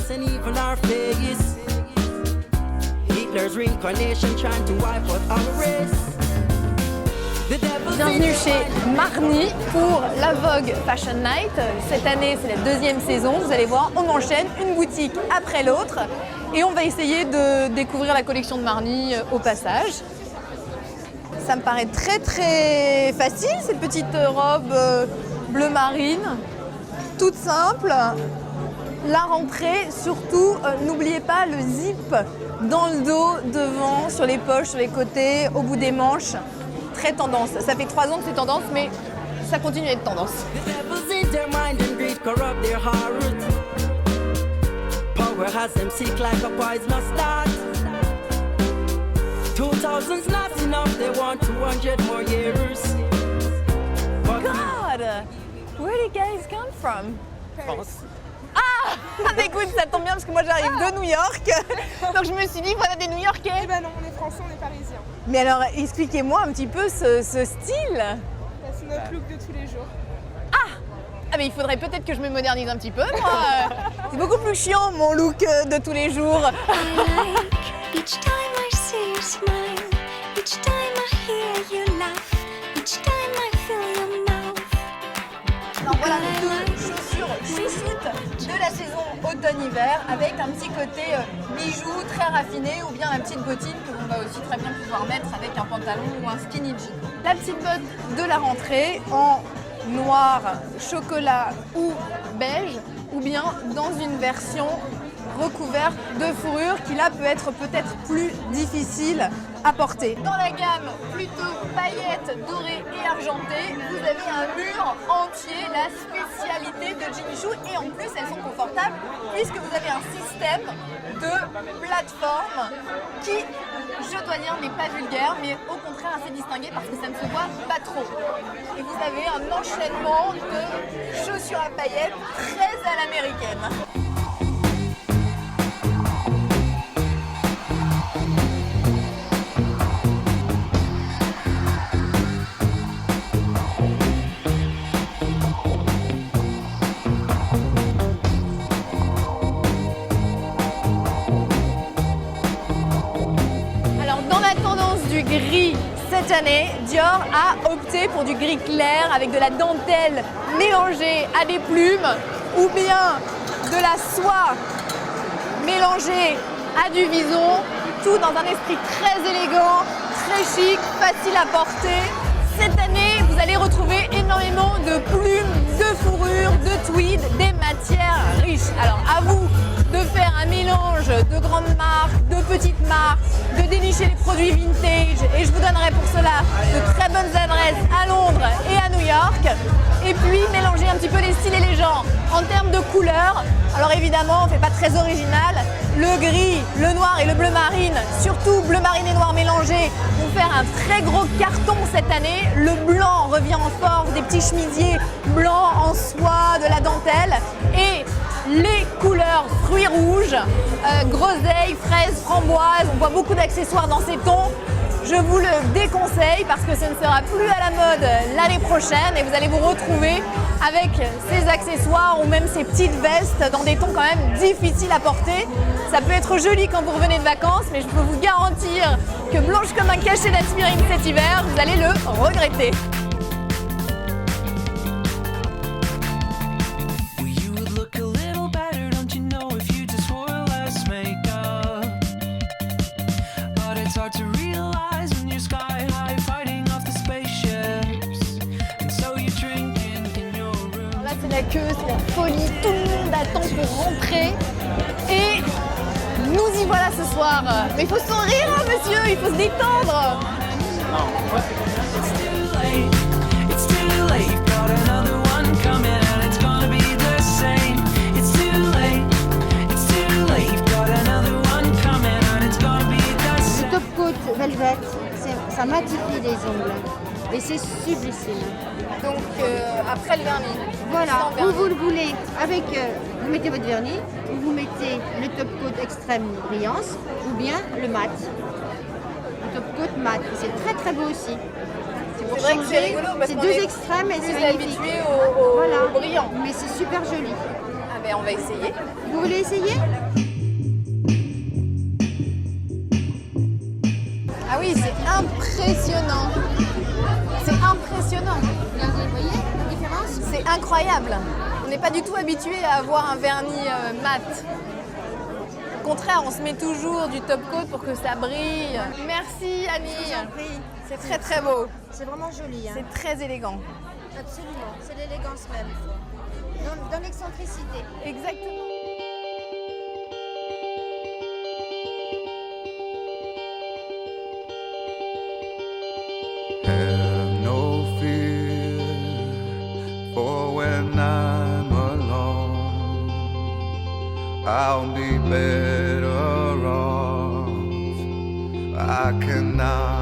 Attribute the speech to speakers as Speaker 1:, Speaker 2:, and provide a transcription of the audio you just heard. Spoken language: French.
Speaker 1: And even our face, Hitler's reincarnation trying to wipe out our race.
Speaker 2: Bienvenue chez Marni pour la Vogue Fashion Night. Cette année, c'est la deuxième saison. Vous allez voir, on enchaîne une boutique après l'autre et on va essayer de découvrir la collection de Marni au passage. Ça me paraît très très facile, cette petite robe bleu marine, toute simple. La rentrée, surtout, n'oubliez pas le zip dans le dos, devant, sur les poches, sur les côtés, au bout des manches. Très tendance. Ça fait 3 ans que c'est tendance, mais ça continue à être tendance. God! Where did you guys come from?
Speaker 3: France.
Speaker 2: Ah! Ah, écoute, ça tombe bien parce que moi j'arrive de New York. Donc je me suis dit, voilà des New-Yorkais.
Speaker 3: Eh ben non, on est français, on est parisiens.
Speaker 2: Mais alors, expliquez-moi un petit peu ce style.
Speaker 3: C'est notre look de tous les jours.
Speaker 2: Ah mais il faudrait peut-être que je me modernise un petit peu, moi. C'est beaucoup plus chiant mon look de tous les jours.
Speaker 4: Each time I see you smile, each time I hear you laugh, each time I feel your mouth.
Speaker 2: Alors voilà les 2 chaussures chouchoutes de la saison automne-hiver avec un petit côté bijoux très raffiné ou bien la petite bottine que l'on va aussi très bien pouvoir mettre avec un pantalon ou un skinny jean. La petite botte de la rentrée en noir, chocolat ou beige ou bien dans une version recouverte de fourrure qui là peut être peut-être plus difficile à porter. Dans la gamme plutôt paillettes dorées et argentées, vous avez un mur entier, la spécialité de Jimmy Choo et en plus elles sont confortables puisque vous avez un système de plateforme qui, je dois dire, n'est pas vulgaire mais au contraire assez distingué parce que ça ne se voit pas trop. Et vous avez un enchaînement de chaussures à paillettes très à l'américaine. Gris cette année, Dior a opté pour du gris clair avec de la dentelle mélangée à des plumes ou bien de la soie mélangée à du vison, tout dans un esprit très élégant, très chic, facile à porter. Cette année, vous allez retrouver énormément de plumes, de fourrures, de tweed, des matières riches. Alors à vous de faire un mélange de grandes marques, de petites marques, de dénicher les produits vintage et je vous donnerai pour cela de très bonnes adresses à Londres et à New York et puis mélanger un petit peu les styles et les genres. En termes de couleurs, alors évidemment on ne fait pas très original, le gris, le noir et le bleu marine, surtout bleu marine et noir mélangés, vont faire un très gros carton cette année. Le blanc revient en force, des petits chemisiers blancs en soie, de la dentelle et les couleurs fruits rouges, groseille, fraise, framboise, on voit beaucoup d'accessoires dans ces tons. Je vous le déconseille parce que ce ne sera plus à la mode l'année prochaine et vous allez vous retrouver avec ces accessoires ou même ces petites vestes dans des tons quand même difficiles à porter. Ça peut être joli quand vous revenez de vacances, mais je peux vous garantir que blanche comme un cachet d'aspirine cet hiver, vous allez le regretter. La queue, c'est la folie, tout le monde attend pour rentrer et nous y voilà ce soir. Mais il faut sourire, hein, monsieur, il faut se détendre.
Speaker 5: Le top coat velvet, ça matifie les ongles et c'est sublissime.
Speaker 2: Donc après le vernis.
Speaker 5: Voilà, ou vous le voulez avec, vous mettez votre vernis, ou vous mettez le top coat extrême brillance, ou bien le mat. top coat mat. C'est très très beau aussi. C'est pour
Speaker 2: C'est vrai que c'est
Speaker 5: changer.
Speaker 2: rigolo parce
Speaker 5: C'est
Speaker 2: qu'on
Speaker 5: deux
Speaker 2: est
Speaker 5: extrêmes et c'est
Speaker 2: plus
Speaker 5: magnifique.
Speaker 2: habitué au
Speaker 5: Voilà.
Speaker 2: brillant.
Speaker 5: Mais c'est super joli.
Speaker 2: Ah ben on va essayer.
Speaker 5: Vous voulez essayer?
Speaker 2: Ah oui, c'est impressionnant. C'est impressionnant.
Speaker 5: Regardez, vous voyez la différence?
Speaker 2: C'est incroyable. On n'est pas du tout habitué à avoir un vernis mat. Au contraire, on se met toujours du top coat pour que ça brille. Merci Annie. C'est très très beau.
Speaker 5: C'est vraiment joli. Hein.
Speaker 2: C'est très élégant.
Speaker 5: Absolument, c'est l'élégance même. Dans l'excentricité.
Speaker 2: Exactement.
Speaker 6: Have no fear for when I'm alone. I'll be better off. I cannot